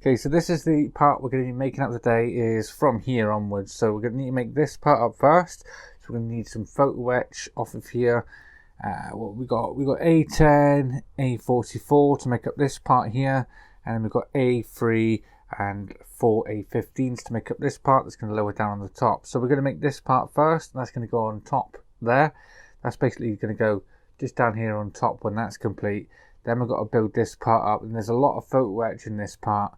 Okay, so this is the part we're going to be making up today, is from here onwards. So we're going to need to make this part up first. So we're going to need some photo etch off of here. What we got A10, A44 to make up this part here, and then we've got A3 and 4 A15s to make up this part that's going to lower down on the top. So we're going to make this part first, and that's going to go on top there. That's basically going to go just down here on top when that's complete. Then we've got to build this part up, and there's a lot of photo etch in this part,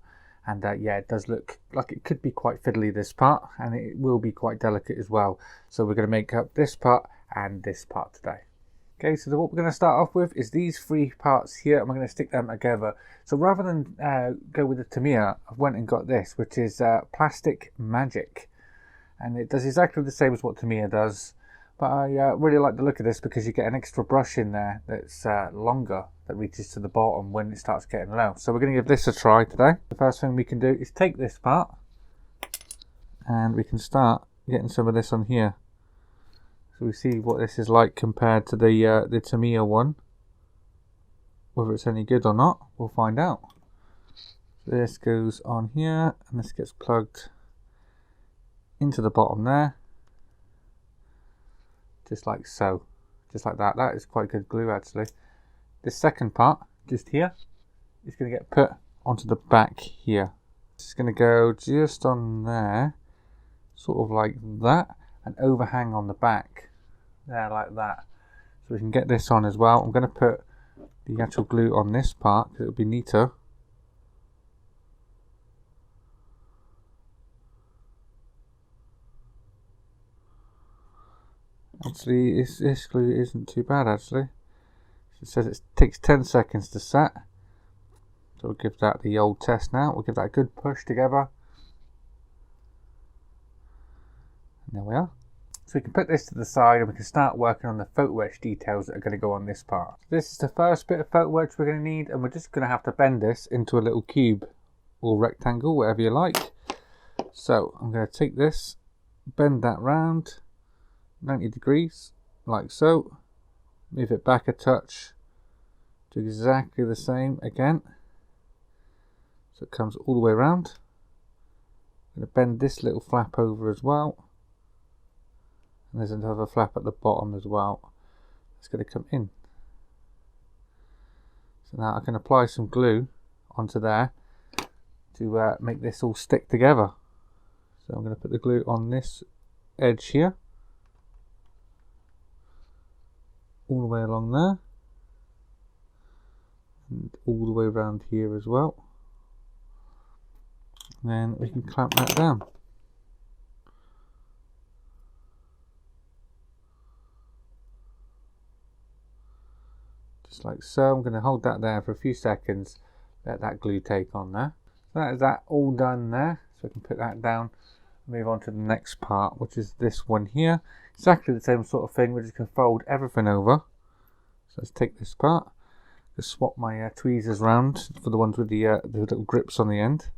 and yeah, it does look like it could be quite fiddly, this part, and it will be quite delicate as well. So we're going to make up this part and this part today. Okay, so what we're going to start off with is these three parts here, and we're going to stick them together. So rather than go with the Tamiya, I went and got this, which is Plastic Magic, and it does exactly the same as what Tamiya does. But I really like the look of this because you get an extra brush in there that's longer, that reaches to the bottom when it starts getting low. So we're going to give this a try today. The first thing we can do is take this part, and we can start getting some of this on here. So we see what this is like compared to the Tamiya one. Whether it's any good or not, we'll find out. So this goes on here, and this gets plugged into the bottom there. Just like so. Just like that. That is quite good glue actually. This second part, just here, is going to get put onto the back here. It's going to go just on there, sort of like that, and overhang on the back. There, like that. So we can get this on as well. I'm going to put the actual glue on this part because it'll be neater. Actually, this glue isn't too bad actually. It says it takes 10 seconds to set. So we'll give that the old test now. We'll give that a good push together. And there we are. So we can put this to the side, and we can start working on the photo etch details that are going to go on this part. This is the first bit of photo etch we're going to need, and we're just going to have to bend this into a little cube or rectangle, whatever you like. So I'm going to take this, bend that round 90 degrees, like so. Move it back a touch, do exactly the same again. So it comes all the way around. I'm going to bend this little flap over as well. And there's another flap at the bottom as well. It's going to come in. So now I can apply some glue onto there to make this all stick together. So I'm going to put the glue on this edge here, all the way along there, and all the way around here as well. And then we can clamp that down. Just like so. I'm going to hold that there for a few seconds, let that glue take on there. So that is that all done there. So I can put that down, move on to the next part, which is this one here. Exactly the same sort of thing. We're just going to fold everything over. So let's take this part. Just swap my tweezers round for the ones with the little grips on the end.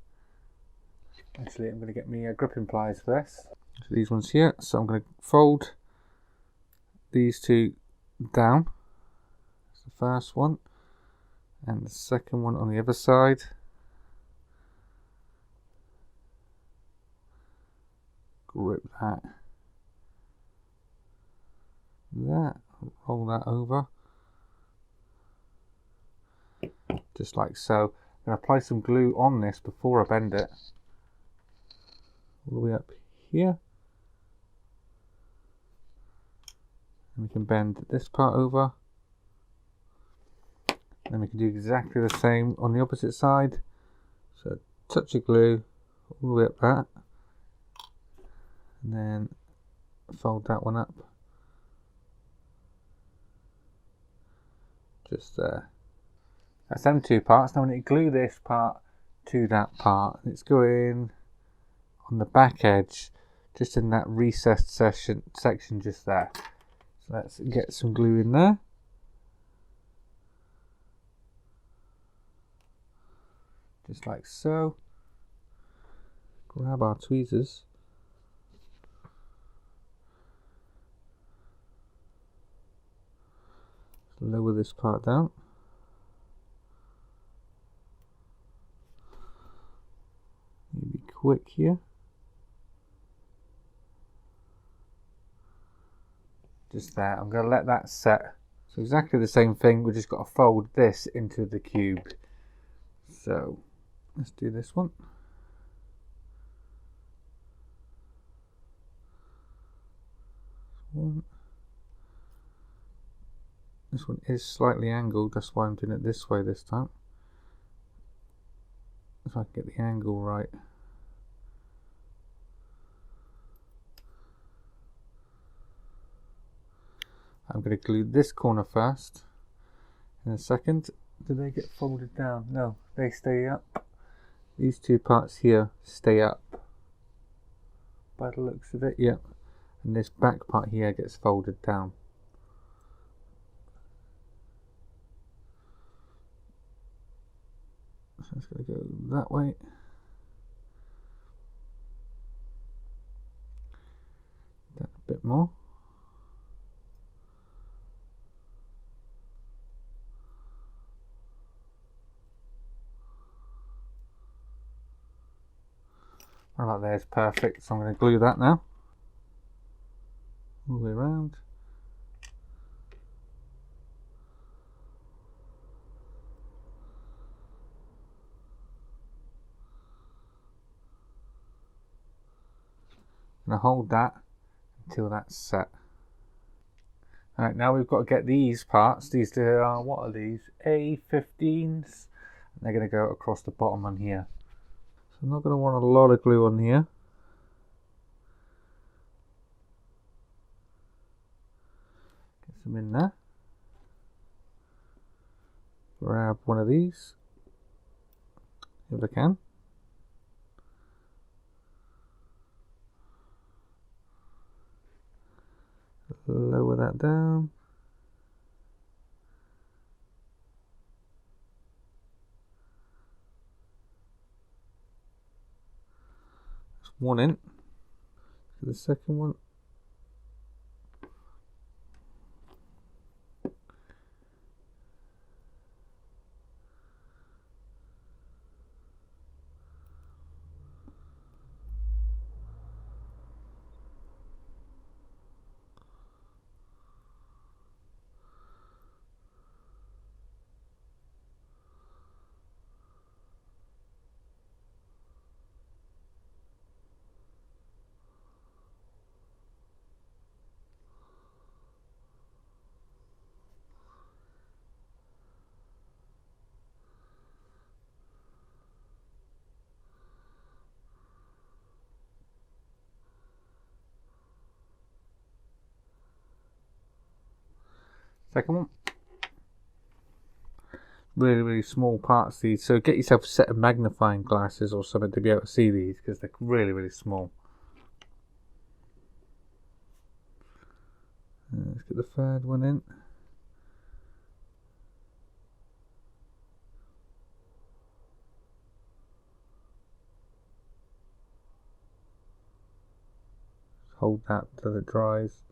Actually, I'm going to get me gripping pliers for this. So these ones here. So I'm going to fold these two down. That's the first one, and the second one on the other side. Grip that. There. Roll that over. Just like so. I'm going to apply some glue on this before I bend it. All the way up here. And we can bend this part over. Then we can do exactly the same on the opposite side. So touch of glue all the way up that. And then fold that one up. Just there. That's them two parts. Now we need to glue this part to that part. It's going on the back edge, just in that recessed section just there. So let's get some glue in there. Just like so. Grab our tweezers. Lower this part down. quick here. Just there. I'm going to let that set. So exactly the same thing, we just got to fold this into the cube. So let's do this one. This one is slightly angled, that's why I'm doing it this way this time. If I can get the angle right. I'm going to glue this corner first. In a second. Do they get folded down? No, they stay up. These two parts here stay up. By the looks of it, yeah. And this back part here gets folded down. So it's going to go that way. Then a bit more. Right about there is perfect, so I'm going to glue that now. All the way around. I'm going to hold that until that's set. Alright, now we've got to get these parts. These are, what are these? A15s. They're going to go across the bottom on here. So I'm not going to want a lot of glue on here. Get some in there. Grab one of these, if I can. Lower that down. That's one in. For the second one. Second one. Really, really small parts these, so get yourself a set of magnifying glasses or something to be able to see these, because they're really, really small. Let's get the third one in. Hold that till it dries.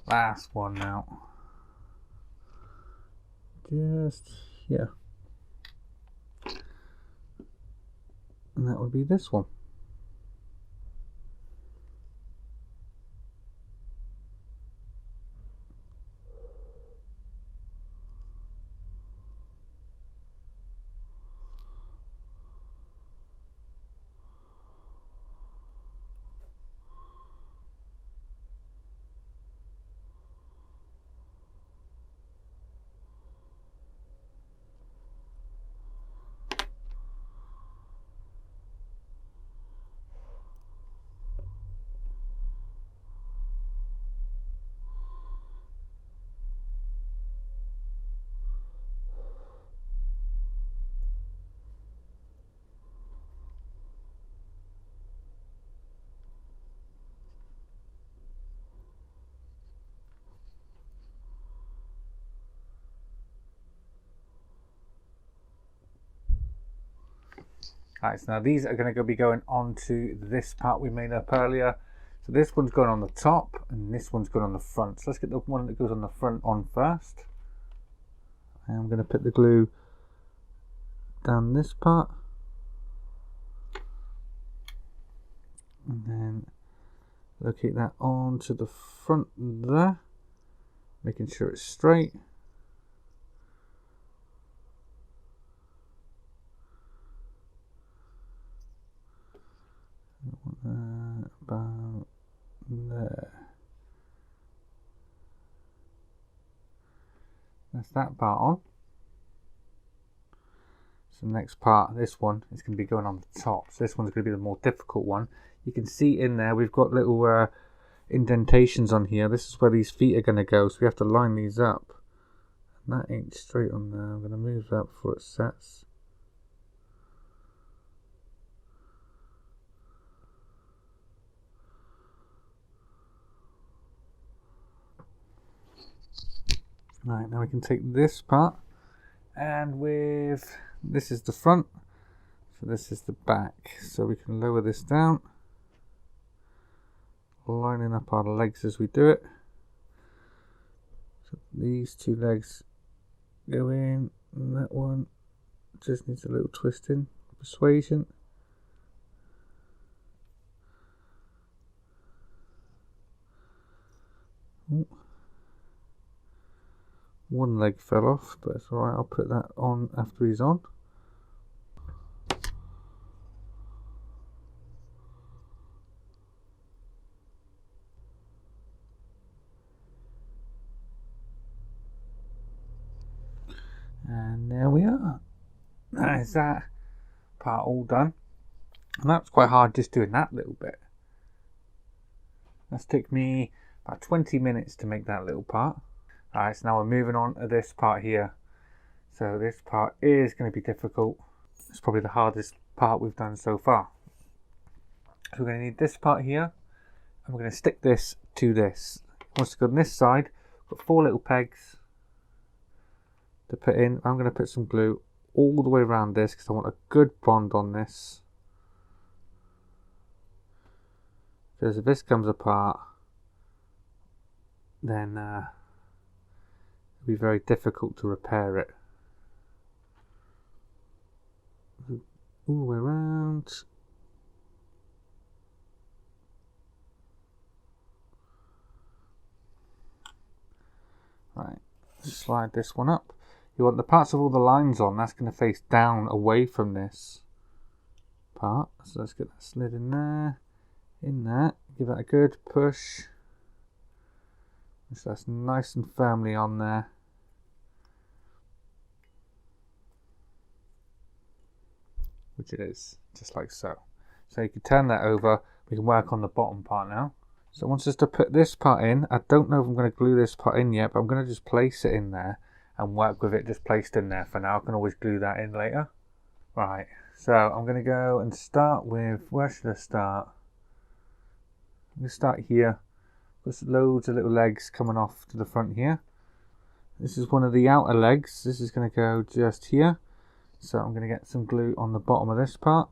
Last one now. Just here. And that would be this one. Alright, so now these are going to be going onto this part we made up earlier. So this one's going on the top and this one's going on the front. So let's get the one that goes on the front on first. I'm going to put the glue down this part. And then locate that onto the front there. Making sure it's straight. About there. That's that part on. So the next part, this one, is going to be going on the top. So this one's going to be the more difficult one. You can see in there we've got little indentations on here. This is where these feet are going to go, so we have to line these up. And that ain't straight on there. I'm going to move that before it sets. Right, now we can take this part, and with this is the front, so this is the back. So we can lower this down, lining up our legs as we do it. So these two legs go in, and that one just needs a little twisting, persuasion. Ooh. One leg fell off, but it's alright, I'll put that on after he's on. And there we are. That is that part all done. And that's quite hard just doing that little bit. That's took me about 20 minutes to make that little part. Alright, so now we're moving on to this part here. So this part is going to be difficult. It's probably the hardest part we've done so far. So we're going to need this part here, and we're going to stick this to this. Once to go on this side, got 4 little pegs to put in. I'm going to put some glue all the way around this because I want a good bond on this. Because if this comes apart, then it'll be very difficult to repair it. All the way around. Right, slide this one up. You want the parts of all the lines on, that's going to face down away from this part. So let's get that slid in there, give that a good push. So that's nice and firmly on there. Which it is, just like so. So you can turn that over, we can work on the bottom part now. So once just to put this part in, I don't know if I'm going to glue this part in yet, but I'm going to just place it in there and work with it just placed in there for now. I can always glue that in later. Right, so I'm going to go and start with, where should I start? I'm going to start here. There's loads of little legs coming off to the front here. This is one of the outer legs. This is going to go just here. So I'm going to get some glue on the bottom of this part.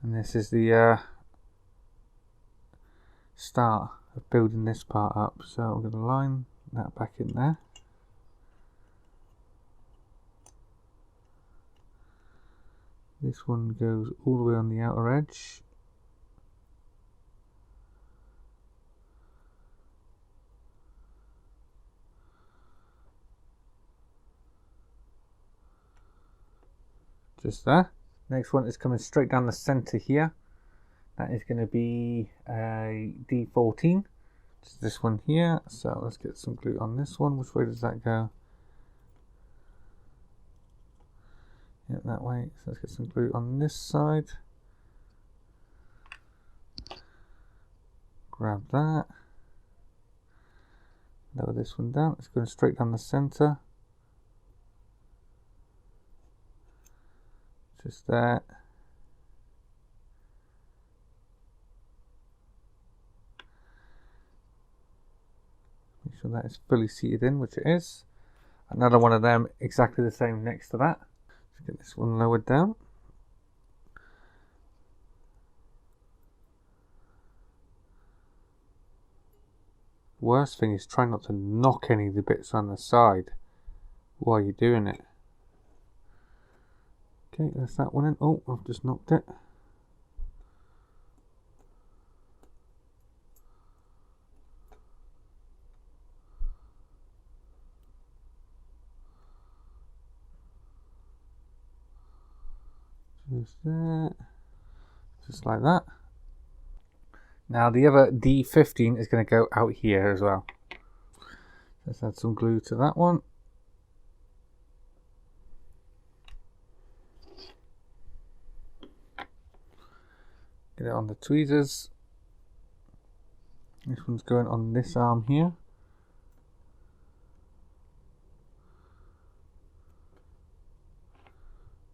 And this is the start of building this part up. So I'm going to line that back in there. This one goes all the way on the outer edge. Just there. Next one is coming straight down the center here. That is going to be a D14. Just this one here. So let's get some glue on this one. Which way does that go? Yep, that way. So let's get some glue on this side. Grab that. Lower this one down. It's going straight down the center. Just that. Make sure that is fully seated in, which it is. Another one of them exactly the same next to that. Let's get this one lowered down. Worst thing is try not to knock any of the bits on the side while you're doing it. Okay, that's that one in. Oh, I've just knocked it. Just there. Just like that. Now the other D15 is going to go out here as well. Let's add some glue to that one. Get it on the tweezers. This one's going on this arm here.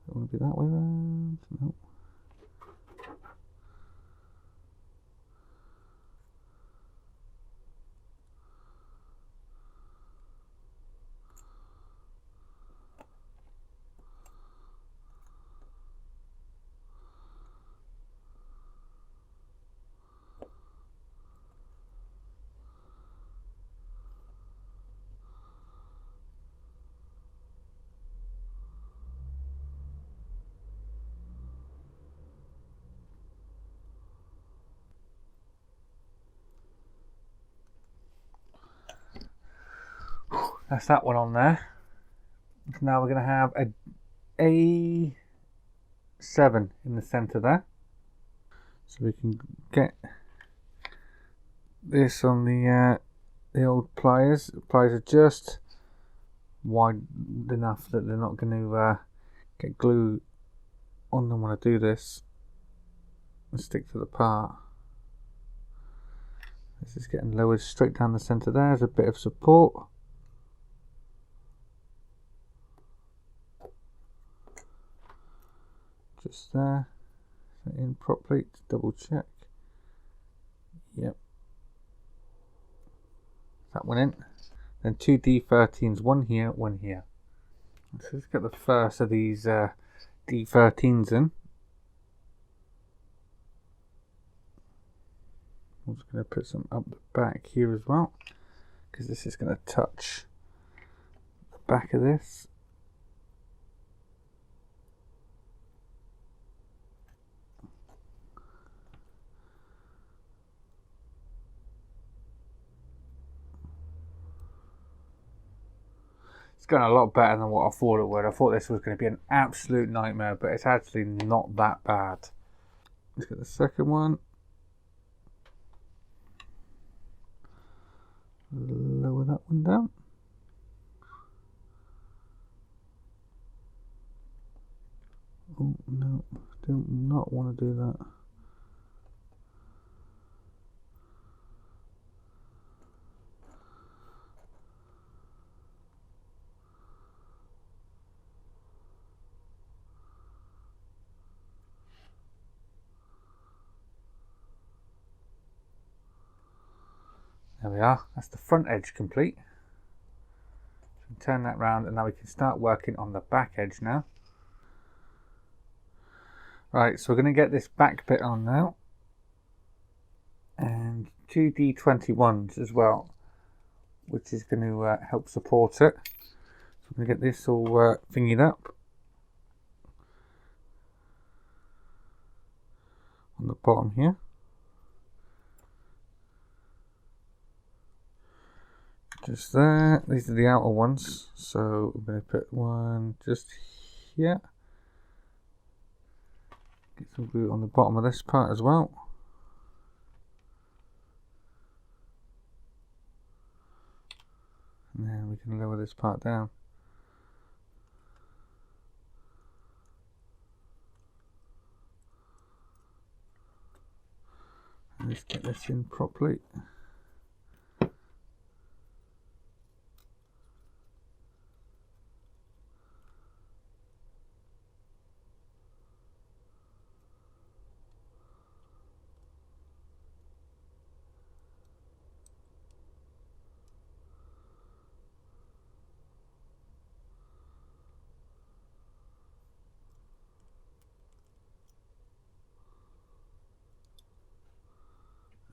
Don't want to be that way around. Nope. That's that one on there. Now we're going to have a A7 in the center there. So we can get this on the old pliers. The pliers are just wide enough that they're not going to get glue on them when I do this and stick to the part. This is getting lowered straight down the center there as a bit of support. Just there. Set in properly to double check. Yep. That one in. Then two D13s, one here, one here. So let's get the first of these D13s in. I'm just going to put some up the back here as well, because this is going to touch the back of this. It's going a lot better than what I thought it would. I thought this was going to be an absolute nightmare, but it's actually not that bad. Let's get the second one. Lower that one down. Oh no, do not want to do that. There we are, that's the front edge complete. So turn that round and now we can start working on the back edge now. Right, so we're going to get this back bit on now. And two D21s as well, which is going to help support it. So we're going to get this all thingied up. On the bottom here. Just there. These are the outer ones, so I'm going to put one just here. Get some glue on the bottom of this part as well. And then we can lower this part down. And let's get this in properly.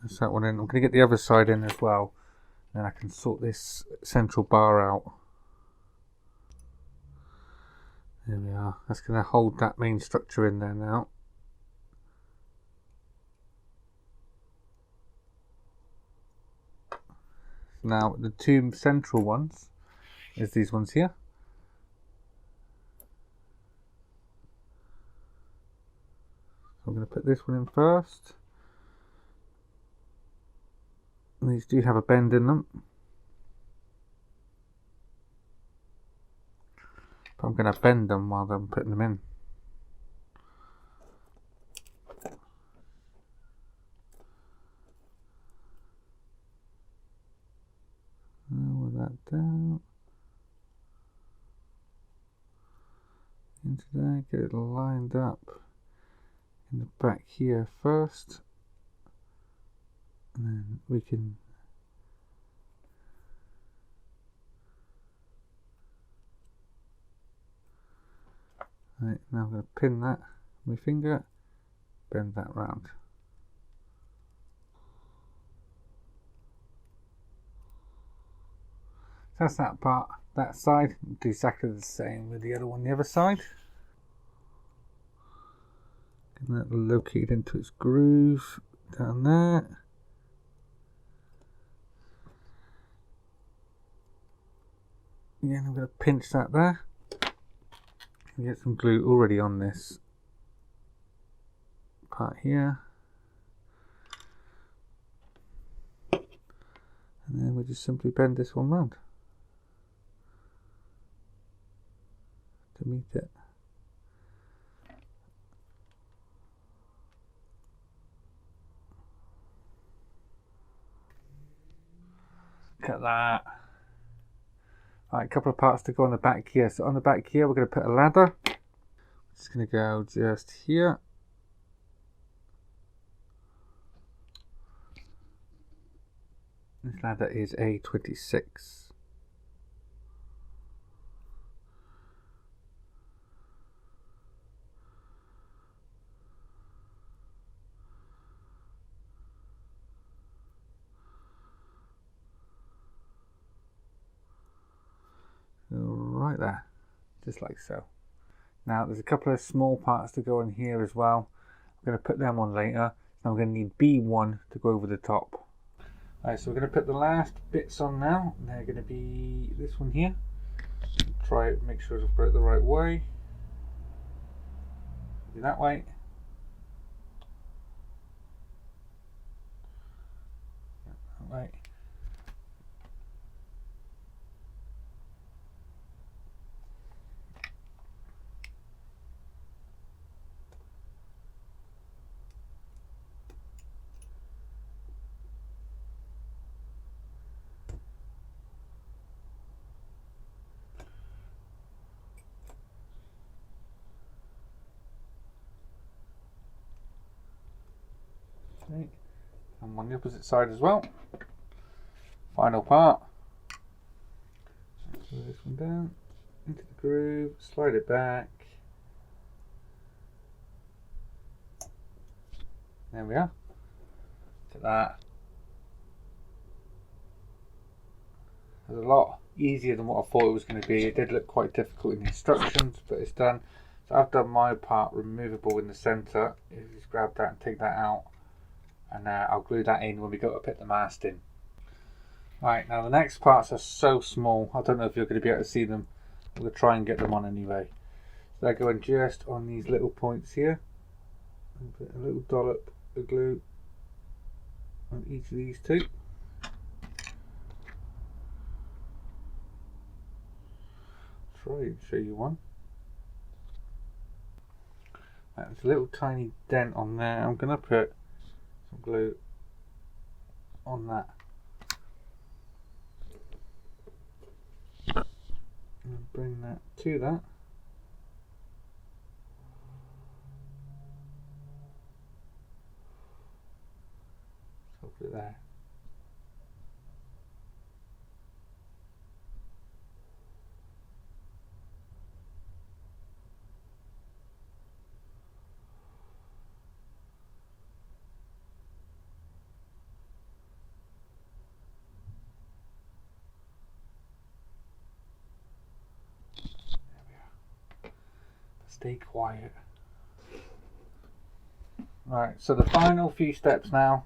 That's that one in. I'm going to get the other side in as well. Then I can sort this central bar out. There we are. That's going to hold that main structure in there now. Now the two central ones is these ones here. I'm going to put this one in first. And these do have a bend in them. But I'm going to bend them while I'm putting them in. Lower that down. Into there, get it lined up in the back here first. And then we can right, now I'm going to pin that with my finger, bend that round. That's that part, that side. Do exactly the same with the other one, the other side. Get that located into its groove down there. Again, I'm going to pinch that there. Get some glue already on this part here. And then we just simply bend this one round to meet it. Look at that. Alright, a couple of parts to go on the back here. So on the back here, we're going to put a ladder. Just going to go just here. This ladder is A26. Right there, just like so. Now there's a couple of small parts to go on here as well. I'm going to put them on later. Now I'm going to need B1 to go over the top. Alright, so we're going to put the last bits on now. They're going to be this one here. Try it, make sure I've got it the right way. Do that way. That way. Okay. And on the opposite side as well. Final part. So pull this one down into the groove, slide it back. There we are. Look at that. It's a lot easier than what I thought it was going to be. It did look quite difficult in the instructions, but it's done. So I've done my part removable in the centre. You just grab that and take that out, and I'll glue that in when we go to put the mast in. Right, now the next parts are so small, I don't know if you're going to be able to see them. I'm going to try and get them on anyway. So they're going just on these little points here. And put a little dollop of glue on each of these two. Try and show you one. There's a little tiny dent on there. I'm going to put some glue on that. And bring that to that. So put it there. stay quiet. Right, so the final few steps now.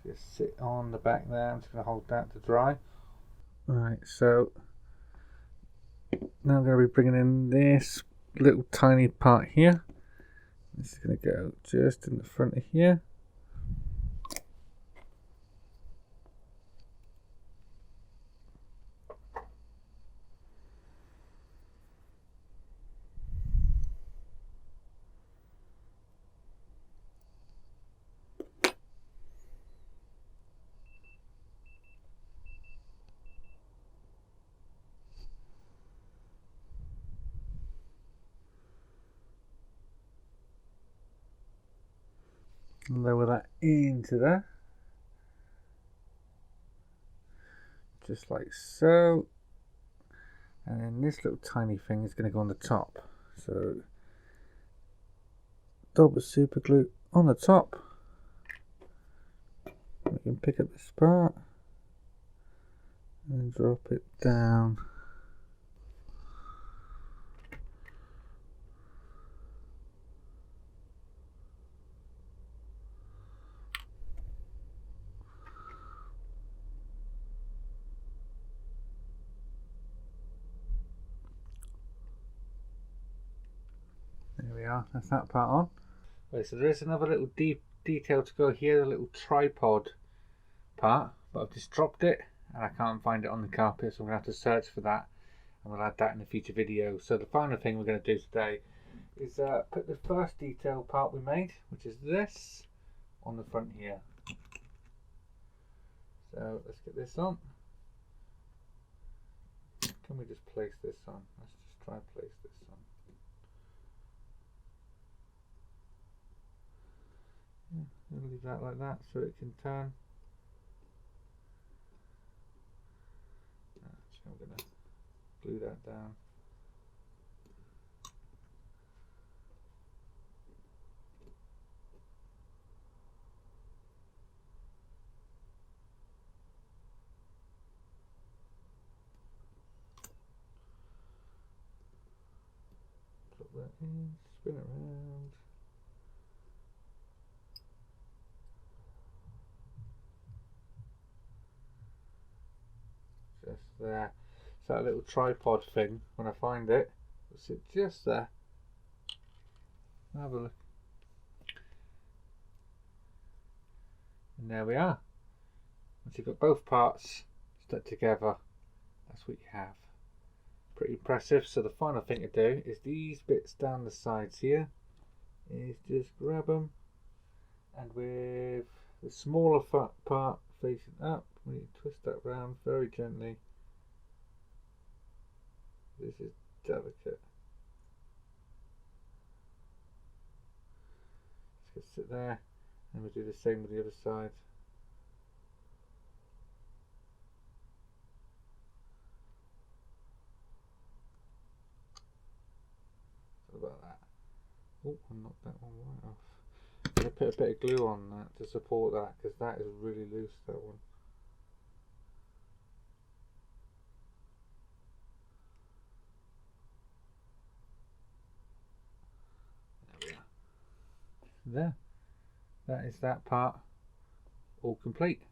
Just sit on the back there. I'm just going to hold that to dry. Right, so now I'm going to be bringing in this little tiny part here. This is going to go just in the front of here. Lower that into there, just like so, and then this little tiny thing is going to go on the top. So double super glue on the top. We can pick up this part and drop it down. There we are, that's that part on. Right, so there is another little detail to go here, the little tripod part, but I've just dropped it and I can't find it on the carpet, so I'm going to have to search for that, and we'll add that in a future video. So the final thing we're going to do today is put the first detail part we made, which is this, on the front here. So let's get this on. Can we just place this on? Let's just try and place this on. Yeah, I'll leave that like that so it can turn. So I'm going to glue that down. Put that in, spin it around. Just there. So that little tripod thing, when I find it, will sit just there. Have a look. And there we are. Once you've got both parts stuck together, that's what you have. Pretty impressive. So the final thing to do is these bits down the sides here, is just grab them, and with the smaller part facing up, we need to twist that round very gently. This is delicate. Just sit there, and we'll do the same with the other side. What about that? Oh, I knocked that one right off. I'm going to put a bit of glue on that to support that, because that is really loose, that one. There, that is that part all complete.